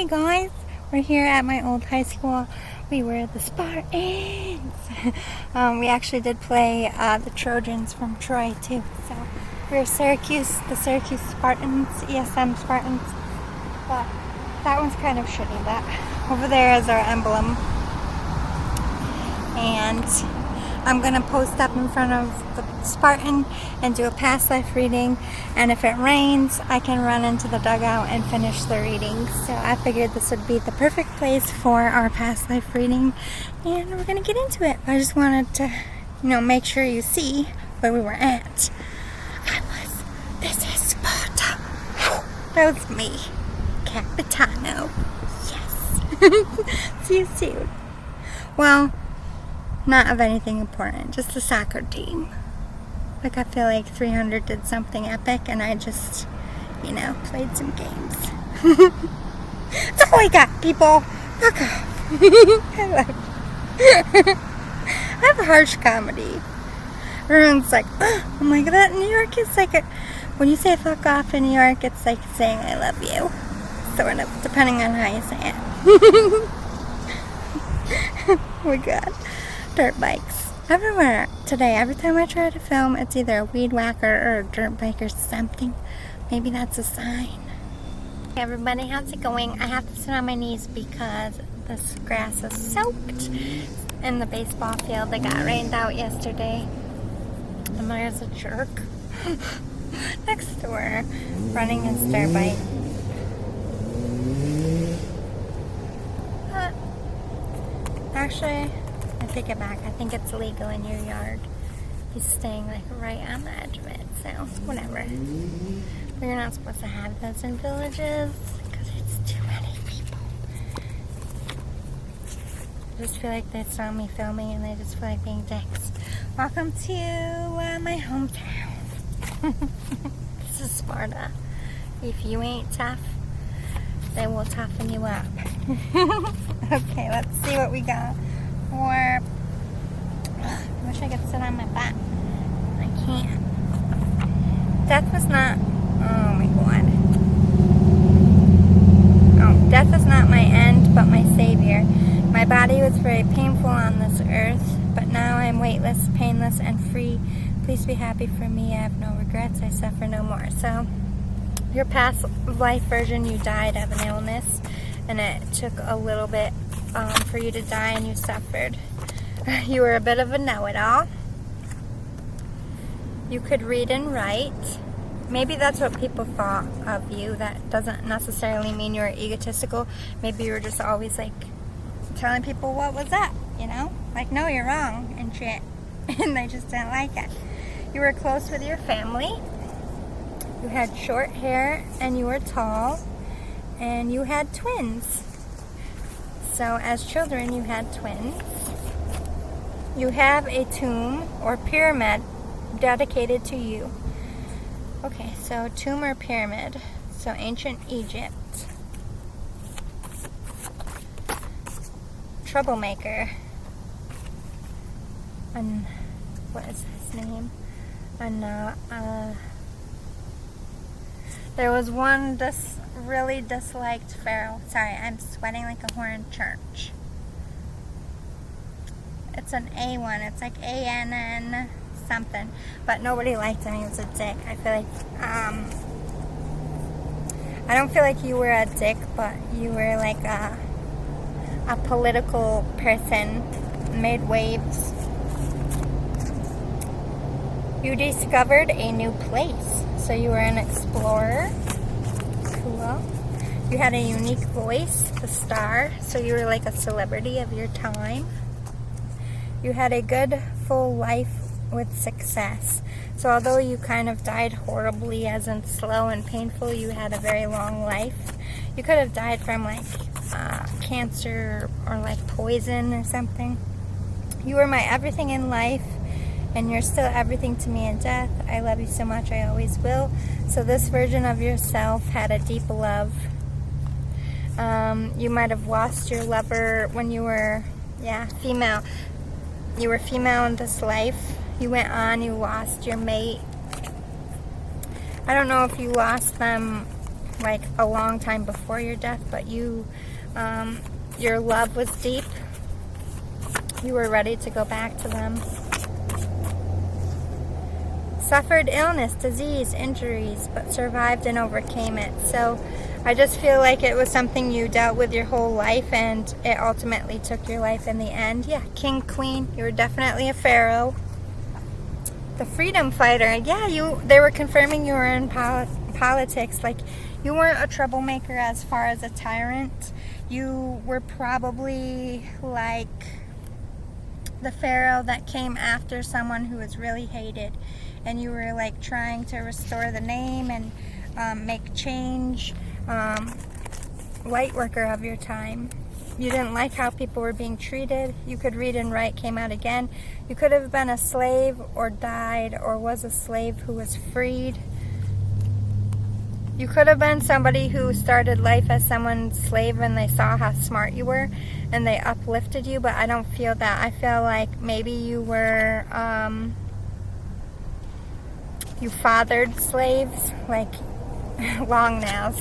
Hey guys, we're here at my old high school. We were the Spartans. We actually did play the Trojans from Troy too. So we're Syracuse, the Syracuse Spartans, ESM Spartans. But that one's kind of shitty. That over there is our emblem. And I'm going to post up in front of the Spartan and do a past life reading, and if it rains I can run into the dugout and finish the reading. So I figured this would be the perfect place for our past life reading, and we're going to get into it. I just wanted to, make sure you see where we were at. This is Sparta. That was me, Capitano. Yes. See you soon. Well, not of anything important, just the soccer team. Like, I feel like 300 did something epic and I just, played some games. That's all I got, people. Fuck off. I have a harsh comedy. Everyone's like, oh my god, that New York is like when you say fuck off in New York, it's like saying I love you. Sort of, depending on how you say it. Oh my god. Dirt bikes everywhere today. Every time I try to film, it's either a weed whacker or a dirt bike or something. Maybe that's a sign. Hey everybody, how's it going? I have to sit on my knees because this grass is soaked in the baseball field. They got rained out yesterday, and there's a jerk next door running his dirt bike. Actually, I take it back. I think it's illegal in your yard. He's staying like right on the edge of it, so whatever. But you're not supposed to have those in villages because it's too many people. I just feel like they saw me filming and they just feel like being dicks. Welcome to my hometown. This is Sparta. If you ain't tough, they will toughen you up. Okay, let's see what we got. I wish I could sit on my butt. I can't. Death was not, oh my god. Oh, death is not my end, but my savior. My body was very painful on this earth, but now I am weightless, painless, and free. Please be happy for me. I have no regrets. I suffer no more. So, your past life version, you died of an illness, and it took a little bit for you to die, and you suffered. You were a bit of a know-it-all. You could read and write. Maybe that's what people thought of you. That doesn't necessarily mean you're egotistical. Maybe you were just always like telling people what was up, like, no, you're wrong and shit. And they just didn't like it. You were close with your family. You had short hair and you were tall, and you had twins. So as children you had twins. You have a tomb or pyramid dedicated to you. Okay, so tomb or pyramid. So ancient Egypt. Troublemaker. And what is his name? There was one really disliked pharaoh. Sorry, I'm sweating like a whore in church. It's an A one. It's like ANN something. But nobody liked him. He was a dick. I feel like, I don't feel like you were a dick, but you were like a political person. Made waves. You discovered a new place. So you were an explorer. Cool. You had a unique voice, the star. So you were like a celebrity of your time. You had a good, full life with success. So although you kind of died horribly, as in slow and painful, you had a very long life. You could have died from like cancer or like poison or something. You were my everything in life, and you're still everything to me in death. I love you so much, I always will. So this version of yourself had a deep love. You might have lost your lover when you were, female. You were female in this life. You went on, you lost your mate. I don't know if you lost them like a long time before your death, but you, your love was deep. You were ready to go back to them. Suffered illness, disease, injuries, but survived and overcame it. So I just feel like it was something you dealt with your whole life, and it ultimately took your life in the end. Yeah, king, queen, you were definitely a pharaoh. The freedom fighter, yeah, they were confirming you were in politics. Like, you weren't a troublemaker as far as a tyrant. You were probably like the pharaoh that came after someone who was really hated, and you were like trying to restore the name and make change. Light worker of your time. You didn't like how people were being treated. You could read and write, came out again. You could have been a slave or died, or was a slave who was freed. You could have been somebody who started life as someone's slave and they saw how smart you were and they uplifted you, but I don't feel that. I feel like maybe you were, you fathered slaves, like long nails.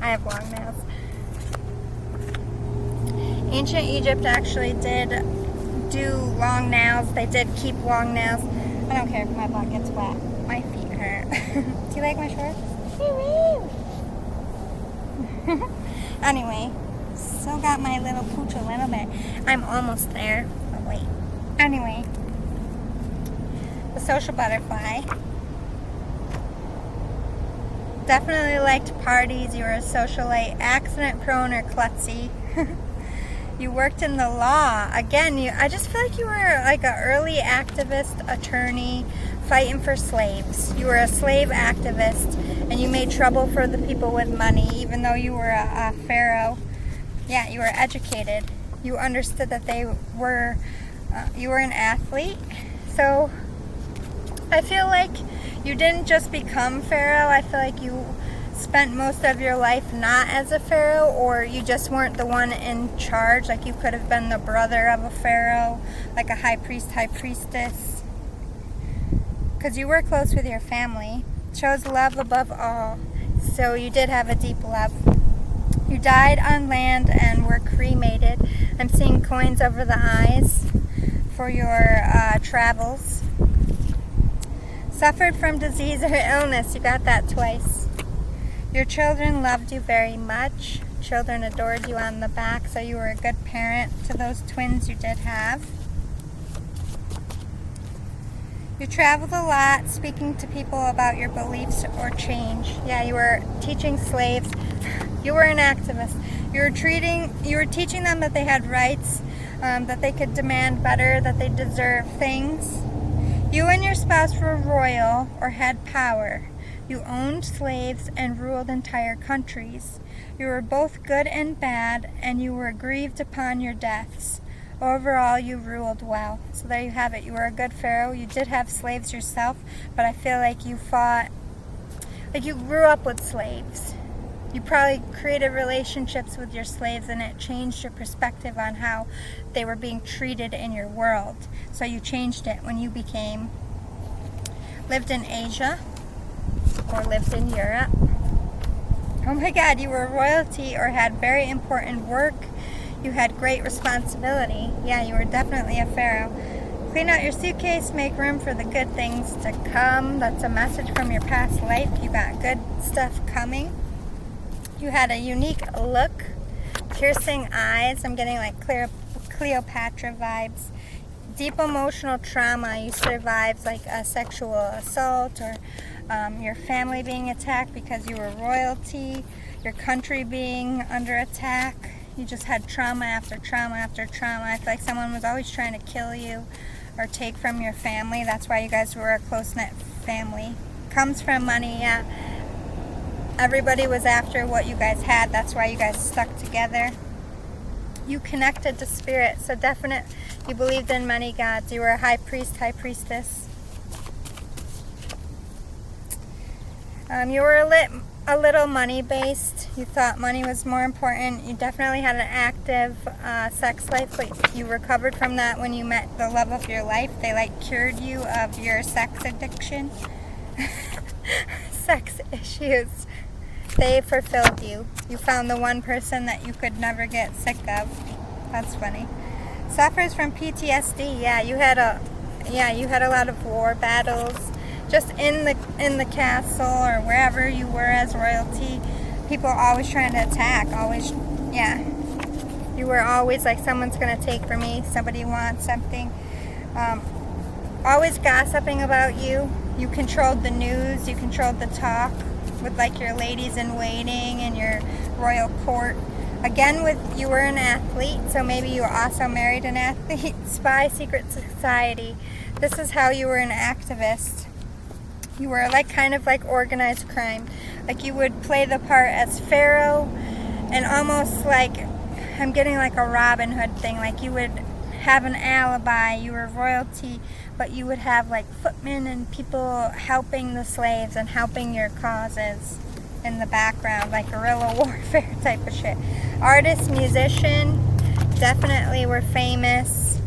I have long nails. Ancient Egypt actually did do long nails. They did keep long nails. I don't care if my butt gets wet. My feet hurt. Do you like my shorts? Anyway, still got my little pooch a little bit. I'm almost there. Oh, wait. Anyway, the social butterfly. Definitely liked parties. You were a socialite, accident prone or klutzy. You worked in the law. Again, I just feel like you were like an early activist, attorney, fighting for slaves. You were a slave activist, and you made trouble for the people with money, even though you were a pharaoh. Yeah, you were educated. You understood that you were an athlete. So I feel like you didn't just become pharaoh. I feel like you spent most of your life not as a pharaoh, or you just weren't the one in charge. Like, you could have been the brother of a pharaoh, like a high priest, high priestess, because you were close with your family. Chose love above all, so you did have a deep love. You died on land and were cremated. I'm seeing coins over the eyes for your travels. Suffered from disease or illness. You got that twice. Your children loved you very much. Children adored you on the back, so you were a good parent to those twins you did have. You traveled a lot, speaking to people about your beliefs or change. Yeah, you were teaching slaves. You were an activist. You were teaching them that they had rights, that they could demand better, that they deserve things. You and your spouse were royal or had power. You owned slaves and ruled entire countries. You were both good and bad, and you were grieved upon your deaths. Overall, you ruled well. So there you have it. You were a good pharaoh. You did have slaves yourself, but I feel like you fought, like you grew up with slaves. You probably created relationships with your slaves, and it changed your perspective on how they were being treated in your world. So you changed it when you lived in Asia or lived in Europe. Oh my God, you were royalty or had very important work. You had great responsibility. Yeah, you were definitely a pharaoh. Clean out your suitcase, make room for the good things to come. That's a message from your past life. You got good stuff coming. You had a unique look, piercing eyes. I'm getting like Cleopatra vibes. Deep emotional trauma. You survived like a sexual assault, or your family being attacked because you were royalty, your country being under attack. You just had trauma after trauma after trauma. I feel like someone was always trying to kill you or take from your family. That's why you guys were a close-knit family. Comes from money, yeah. Everybody was after what you guys had. That's why you guys stuck together. You connected to spirit, so definite. You believed in many gods. You were a high priest, high priestess. You were a little money-based. You thought money was more important. You definitely had an active sex life, but you recovered from that when you met the love of your life. They like cured you of your sex addiction. Sex issues. They fulfilled you. You found the one person that you could never get sick of. That's funny. Suffers from PTSD. Yeah, you had a lot of war battles. Just in the castle or wherever you were as royalty, people always trying to attack. Always, yeah. You were always like, someone's gonna take from me. Somebody wants something. Always gossiping about you. You controlled the news. You controlled the talk with like your ladies in waiting and your royal court. Again, you were an athlete, so maybe you also married an athlete. Spy, secret society. This is how you were an activist. You were like kind of like organized crime. Like you would play the part as Pharaoh and almost like, I'm getting like a Robin Hood thing. Like you would have an alibi. You were royalty, but you would have like footmen and people helping the slaves and helping your causes in the background, like guerrilla warfare type of shit. Artist, musician, definitely were famous,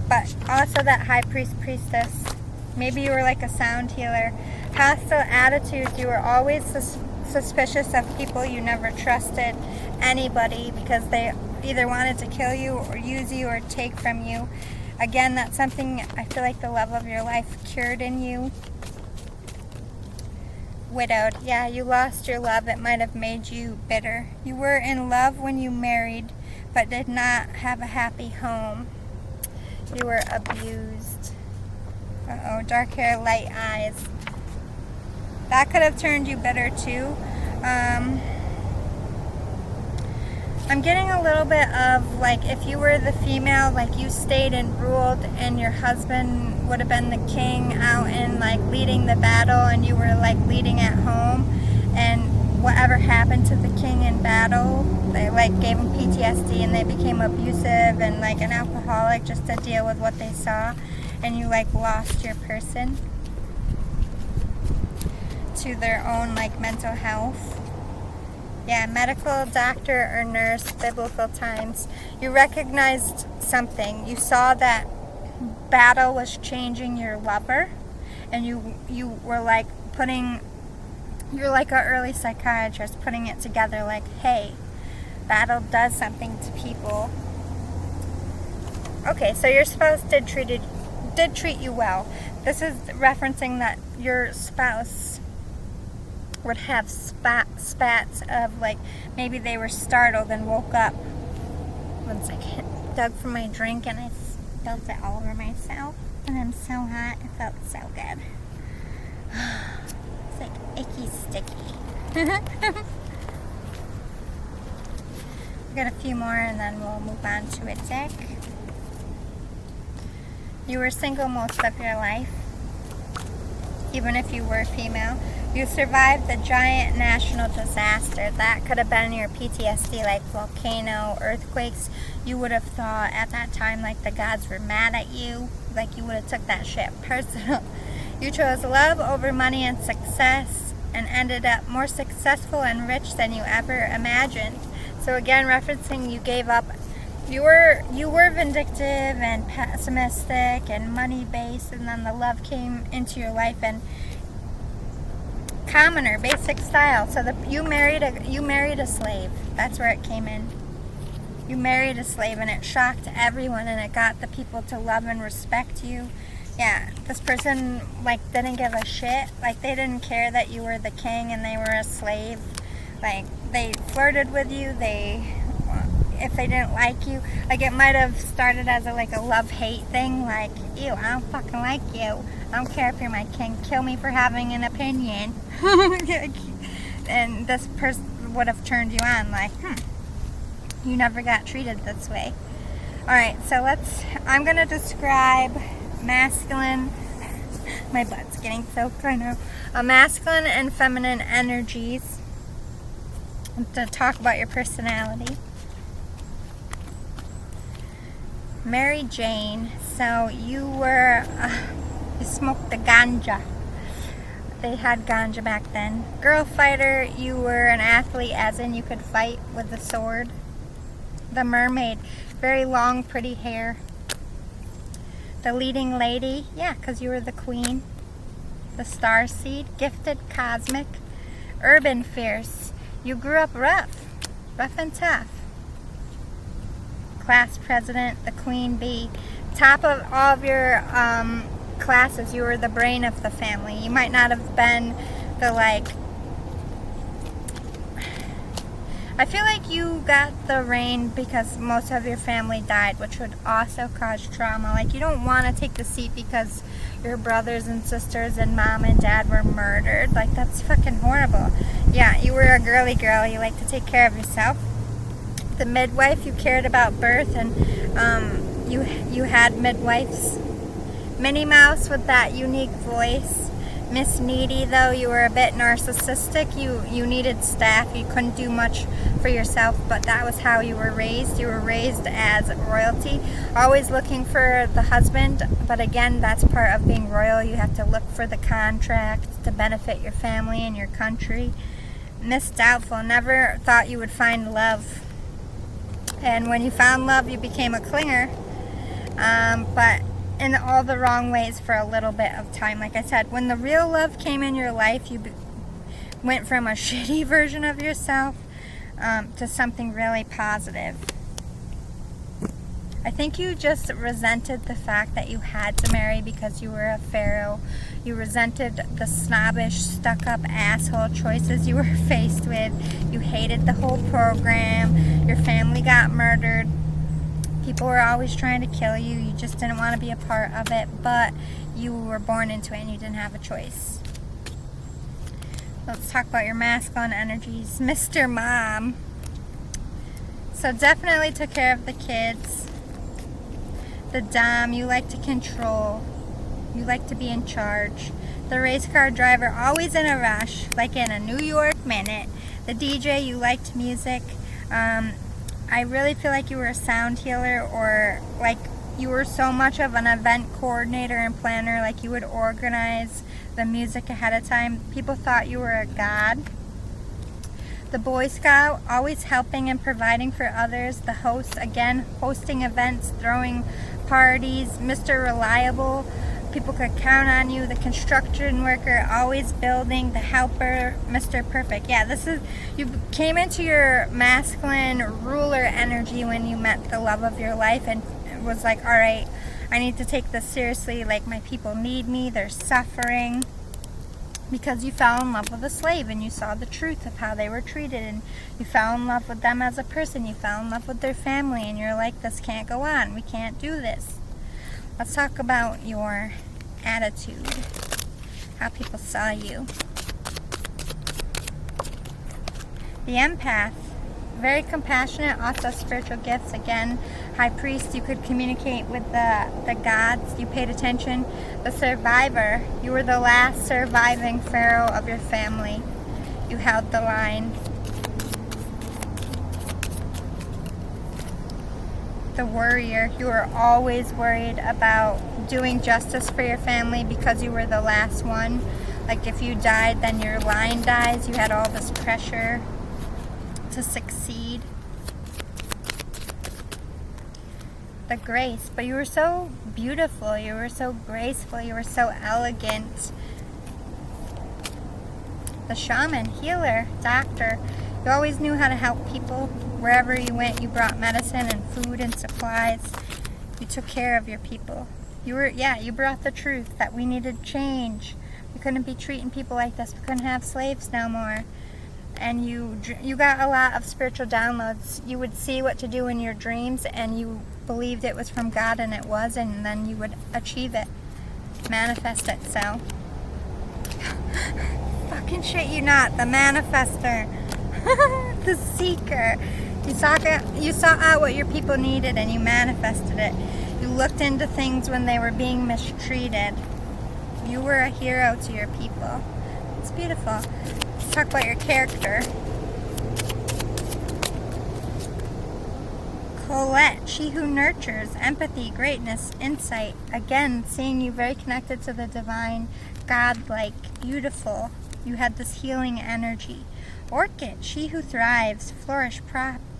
but also that high priestess. Maybe you were like a sound healer. Hostile attitudes. You were always suspicious of people. You never trusted anybody because they either wanted to kill you or use you or take from you. Again, that's something I feel like the love of your life cured in you. Widowed. Yeah, you lost your love. It might have made you bitter. You were in love when you married, but did not have a happy home. You were abused. Uh-oh, dark hair, light eyes. That could have turned you bitter too. I'm getting a little bit of like, if you were the female, like you stayed and ruled and your husband would have been the king out and like leading the battle and you were like leading at home, and whatever happened to the king in battle, they like gave him PTSD and they became abusive and like an alcoholic just to deal with what they saw, and you like lost your person to their own like mental health. Yeah, medical, doctor, or nurse, biblical times. You recognized something. You saw that battle was changing your lover, and you were like you're like an early psychiatrist putting it together like, hey, battle does something to people. Okay, so your spouse did treat you well. This is referencing that your spouse would have spats of like, maybe they were startled and woke up. One second. Dug for my drink and I spilled it all over myself. And I'm so hot. It felt so good. It's like icky sticky. We got a few more and then we'll move on to a deck. You were single most of your life, even if you were female. You survived the giant national disaster. That could have been your PTSD, like volcano, earthquakes. You would have thought at that time like the gods were mad at you, like you would have took that shit personal. You chose love over money and success and ended up more successful and rich than you ever imagined. So again, referencing you gave up. You were vindictive and pessimistic and money-based, and then the love came into your life and commoner, basic style. So you married a slave. That's where it came in. You married a slave, and it shocked everyone, and it got the people to love and respect you. Yeah, this person like didn't give a shit. Like they didn't care that you were the king and they were a slave. Like they flirted with you. If they didn't like you, like it might have started as a love-hate thing, like, ew, I don't fucking like you. I don't care if you're my king. Kill me for having an opinion. And this person would have turned you on, like, you never got treated this way. Alright, so I'm going to describe masculine, my butt's getting soaked right now, masculine and feminine energies to talk about your personality. Mary Jane, so you smoked the ganja. They had ganja back then. Girl fighter, you were an athlete, as in you could fight with the sword. The mermaid, very long, pretty hair. The leading lady, yeah, because you were the queen. The star seed, gifted, cosmic. Urban fierce. You grew up rough and tough. Class president, the queen bee. Top of all of your classes, you were the brain of the family. You might not have been the I feel like you got the reign because most of your family died, which would also cause trauma. Like, you don't want to take the seat because your brothers and sisters and mom and dad were murdered. Like, that's fucking horrible. Yeah, you were a girly girl. You like to take care of yourself. The midwife, you cared about birth, and you had midwives. Minnie Mouse with that unique voice. Miss Needy, though, you were a bit narcissistic. You needed staff. You couldn't do much for yourself, but that was how you were raised. You were raised as royalty, always looking for the husband, but again, that's part of being royal. You have to look for the contract to benefit your family and your country. Miss Doubtful, never thought you would find love. And when you found love, you became a clinger, but in all the wrong ways for a little bit of time. Like I said, when the real love came in your life, you went from a shitty version of yourself to something really positive. I think you just resented the fact that you had to marry because you were a pharaoh. You resented the snobbish, stuck-up asshole choices you were faced with. You hated the whole program. Your family got murdered. People were always trying to kill you. You just didn't want to be a part of it, but you were born into it and you didn't have a choice. Let's talk about your masculine energies. Mr. Mom. So definitely took care of the kids. The Dom, you like to control. You like to be in charge. The race car driver, always in a rush, like in a New York minute. The DJ, you liked music. I really feel like you were a sound healer, or like you were so much of an event coordinator and planner, like you would organize the music ahead of time. People thought you were a god. The Boy Scout, always helping and providing for others. The host, again, hosting events, throwing parties. Mr. Reliable, people could count on you. The construction worker, always building. The helper, Mr. Perfect. Yeah, you came into your masculine ruler energy when you met the love of your life, and it was like, all right, I need to take this seriously. Like, my people need me. They're suffering. Because you fell in love with a slave and you saw the truth of how they were treated, and you fell in love with them as a person. You fell in love with their family, and you're like, this can't go on. We can't do this. Let's talk about your attitude, how people saw you. The Empath, very compassionate, also spiritual gifts. Again, High Priest, you could communicate with the gods. You paid attention. The Survivor, you were the last surviving pharaoh of your family. You held the line. The Worrier, you were always worried about doing justice for your family because you were the last one. Like, if you died, then your line dies. You had all this pressure to succeed. The Grace, but you were so beautiful, you were so graceful, you were so elegant. The Shaman, healer, doctor, you always knew how to help people. Wherever you went, you brought medicine and food and supplies. You took care of your people. You brought the truth that we needed change. We couldn't be treating people like this. We couldn't have slaves no more. And you got a lot of spiritual downloads. You would see what to do in your dreams, and you believed it was from God, and it was, and then you would achieve it, manifest it. So fucking shit you not, the manifester. The seeker. You saw out what your people needed, and you manifested it. You looked into things when they were being mistreated. You were a hero to your people. It's beautiful. Let's talk about your character. Colette, she who nurtures, empathy, greatness, insight. Again, seeing you very connected to the divine, God-like, beautiful. You had this healing energy. Orchid, she who thrives, flourish,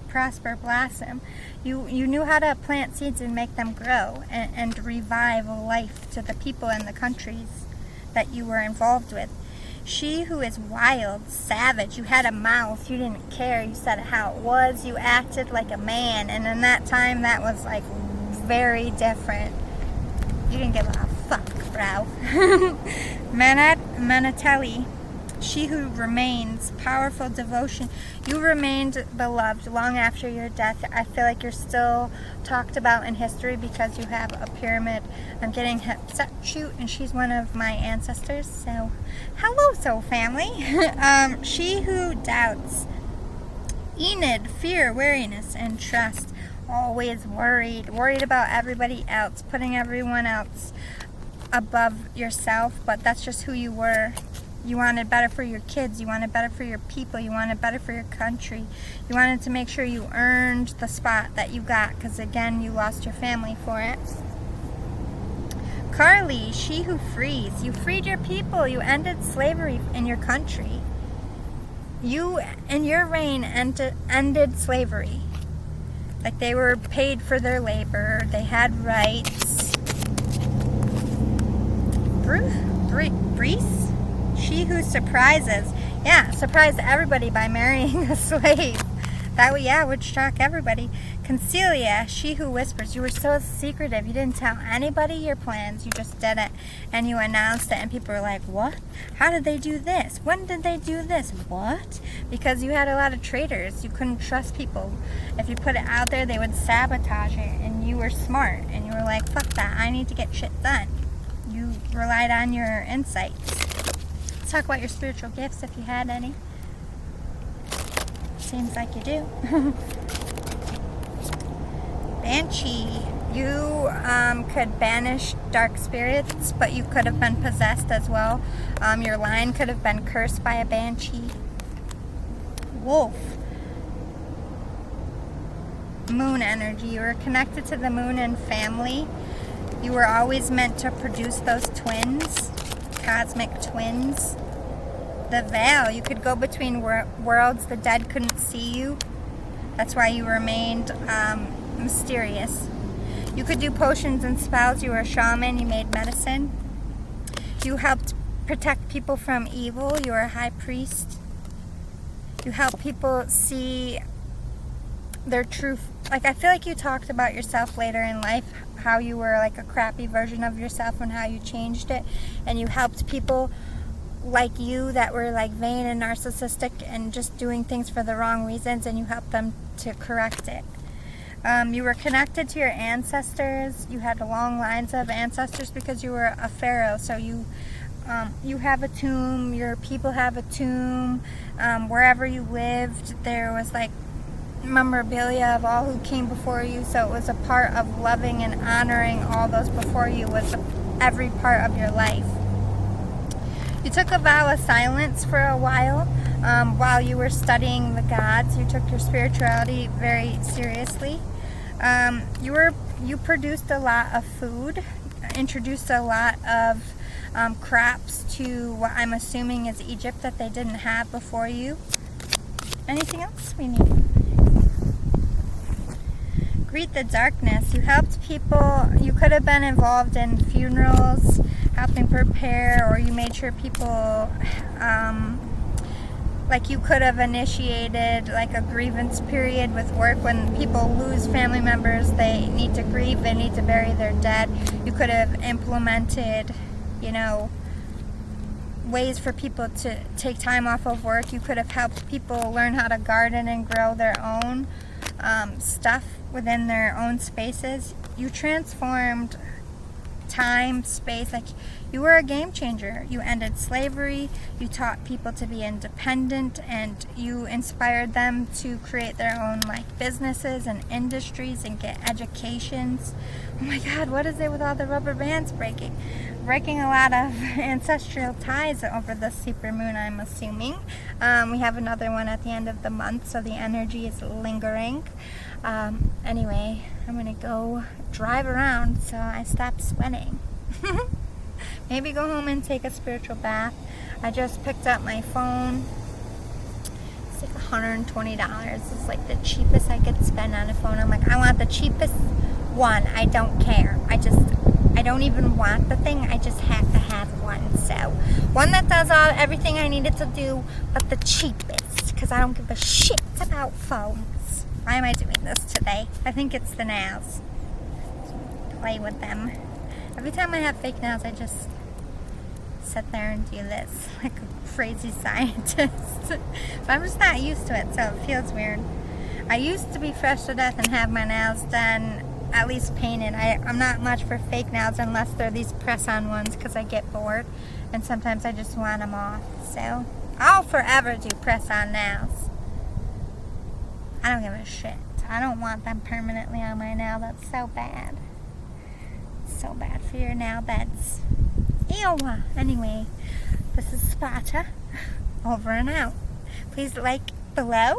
prosper, blossom. You knew how to plant seeds and make them grow and revive life to the people and the countries that you were involved with. She who is wild, savage. You had a mouth. You didn't care. You said it how it was. You acted like a man. And in that time, that was like very different. You didn't give a fuck, bro. Manatelli. She who remains, powerful devotion. You remained beloved long after your death. I feel like you're still talked about in history because you have a pyramid. I'm getting Hatshepsut, and she's one of my ancestors. So, hello, soul family. She who doubts. Enid, fear, weariness, and trust. Always worried about everybody else, putting everyone else above yourself, but that's just who you were. You wanted better for your kids. You wanted better for your people. You wanted better for your country. You wanted to make sure you earned the spot that you got because, again, you lost your family for it. Carly, she who frees. You freed your people. You ended slavery in your country. You, in your reign, ended slavery. Like they were paid for their labor. They had rights. Breeze? She who surprises. Yeah, surprised everybody by marrying a slave. That would shock everybody. Concelia, she who whispers. You were so secretive. You didn't tell anybody your plans. You just did it. And you announced it. And people were like, what? How did they do this? When did they do this? What? Because you had a lot of traitors. You couldn't trust people. If you put it out there, they would sabotage it. And you were smart. And you were like, fuck that. I need to get shit done. You relied on your insights. Let's talk about your spiritual gifts if you had any. Seems like you do. Banshee. You could banish dark spirits, but you could have been possessed as well. Your line could have been cursed by a banshee. Wolf. Moon energy. You were connected to the moon and family. You were always meant to produce those twins. Cosmic twins. The veil, you could go between worlds. The dead couldn't see you. That's why you remained mysterious. You could do potions and spells. You were a shaman. You made medicine. You helped protect people from evil. You were a high priest. You helped people see their truth. Like, I feel like you talked about yourself later in life, how you were like a crappy version of yourself and how you changed it, and you helped people like you that were like vain and narcissistic and just doing things for the wrong reasons, and you helped them to correct it. You were connected to your ancestors. You had long lines of ancestors because you were a pharaoh, so you have a tomb. Your people have a tomb. Wherever you lived, there was like memorabilia of all who came before you, so it was a part of loving and honoring all those before you was every part of your life. You took a vow of silence for a while you were studying the gods. You took your spirituality very seriously. You produced a lot of food, introduced a lot of crops to what I'm assuming is Egypt that they didn't have before you. Anything else we need? Greet the darkness. You helped people. You could have been involved in funerals, helping prepare, or you made sure people, like you could have initiated like a grievance period with work. When people lose family members, they need to grieve, they need to bury their dead. You could have implemented, ways for people to take time off of work. You could have helped people learn how to garden and grow their own stuff within their own spaces. You transformed time, space, like you were a game changer. You ended slavery, you taught people to be independent, and you inspired them to create their own like businesses and industries and get educations. Oh my God, what is it with all the rubber bands breaking? Breaking a lot of ancestral ties over the super moon, I'm assuming. We have another one at the end of the month, so the energy is lingering. Anyway, I'm gonna go drive around so I stop sweating. Maybe go home and take a spiritual bath. I just picked up my phone. It's like $120. It's like the cheapest I could spend on a phone. I'm like, I want the cheapest one. I don't care. I I don't even want the thing. I just have to have one. So one that does everything I needed to do, but the cheapest, because I don't give a shit about phones. Why am I doing this today? I think it's the nails. Play with them. Every time I have fake nails, I just sit there and do this like a crazy scientist. But I'm just not used to it, so it feels weird. I used to be fresh to death and have my nails done, at least painted. I'm not much for fake nails unless they're these press-on ones, because I get bored and sometimes I just want them off. So I'll forever do press-on nails. I don't give a shit. I don't want them permanently on my nail. That's so bad. So bad for your nail beds. Ew. Anyway, this is Sparta. Over and out. Please like below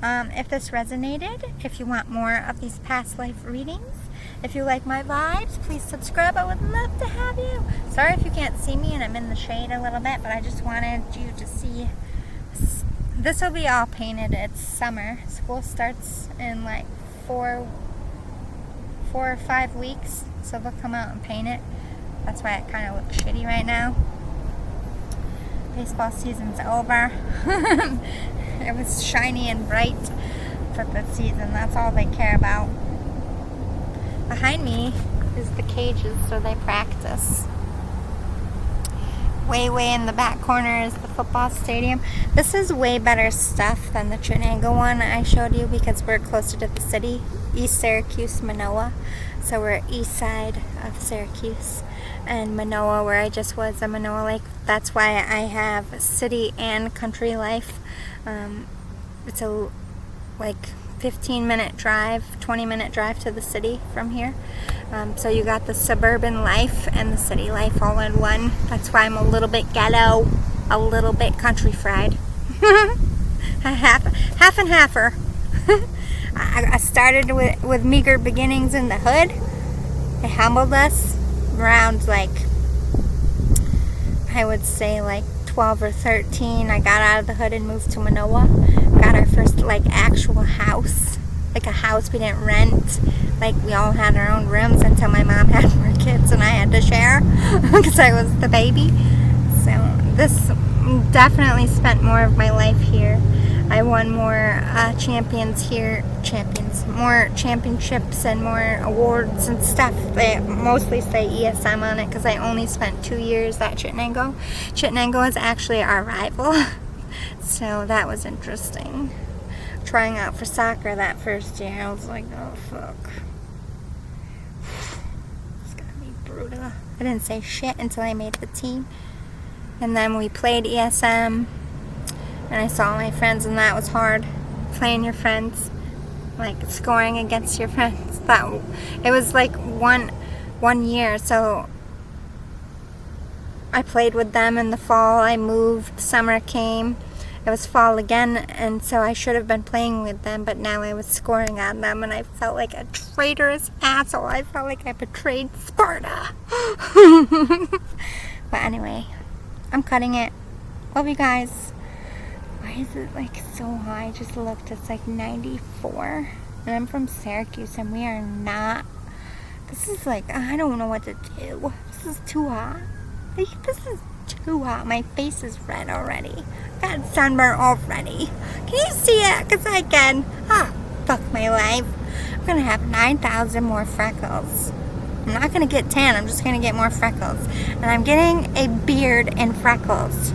if this resonated. If you want more of these past life readings. If you like my vibes, please subscribe. I would love to have you. Sorry if you can't see me and I'm in the shade a little bit, but I just wanted you to see. This will be all painted. It's summer. School starts in like 4 or 5 weeks, so they'll come out and paint it. That's why it kind of looks shitty right now. Baseball season's over. It was shiny and bright for the season. That's all they care about. Behind me is the cages where they practice. Way in the back corner is the football stadium. This is way better stuff than the Chenango one I showed you because we're closer to the city. East Syracuse, Manoa. So we're east side of Syracuse. And Manoa, where I just was, in Manoa Lake. That's why I have city and country life. It's a like 15-minute drive, 20-minute drive to the city from here. So you got the suburban life and the city life all in one. That's why I'm a little bit ghetto, a little bit country fried. half and halfer. I started with meager beginnings in the hood. They humbled us around like, I would say like 12 or 13. I got out of the hood and moved to Manoa. Got our first like actual house, like a house we didn't rent. Like we all had our own rooms until my mom had more kids and I had to share because I was the baby. So this definitely spent more of my life here. I won more more championships and more awards and stuff. They mostly say ESM on it because I only spent 2 years at Chittenango. Chittenango is actually our rival, so that was interesting. Trying out for soccer that first year, I was like, oh fuck. It's gonna be brutal. I didn't say shit until I made the team. And then we played ESM. And I saw my friends, and that was hard. Playing your friends, like scoring against your friends. That it was like one year. So I played with them in the fall. I moved. Summer came. It was fall again, and so I should have been playing with them. But now I was scoring on them, and I felt like a traitorous asshole. I felt like I betrayed Sparta. But anyway, I'm cutting it. Love you guys. Why is it like so high? I just looked, it's like 94. And I'm from Syracuse and we are not. This is like, I don't know what to do. This is too hot. Like, this is too hot. My face is red already. I got sunburn already. Can you see it? Because I can. Fuck my life. I'm going to have 9,000 more freckles. I'm not going to get tan. I'm just going to get more freckles. And I'm getting a beard and freckles.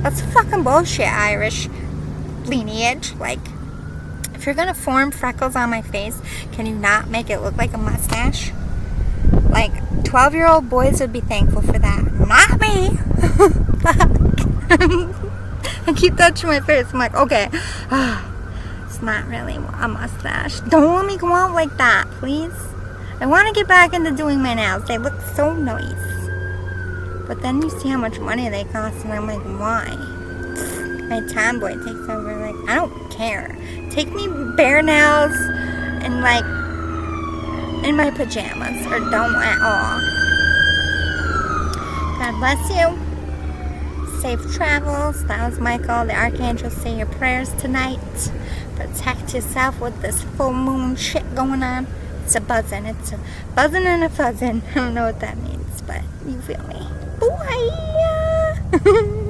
That's fucking bullshit, Irish lineage. Like, if you're gonna form freckles on my face, can you not make it look like a mustache? Like, 12-year-old boys would be thankful for that. Not me! I keep touching my face. I'm like, okay. It's not really a mustache. Don't let me go out like that, please. I want to get back into doing my nails. They look so nice. But then you see how much money they cost, and I'm like, why? My tomboy takes over, like, I don't care. Take me bare nails and, like, in my pajamas, or don't at all. God bless you. Safe travels. That was Michael. The Archangel, say your prayers tonight. Protect yourself with this full moon shit going on. It's a buzzin'. It's a buzzin' and a fuzzin'. I don't know what that means, but you feel me. Bye!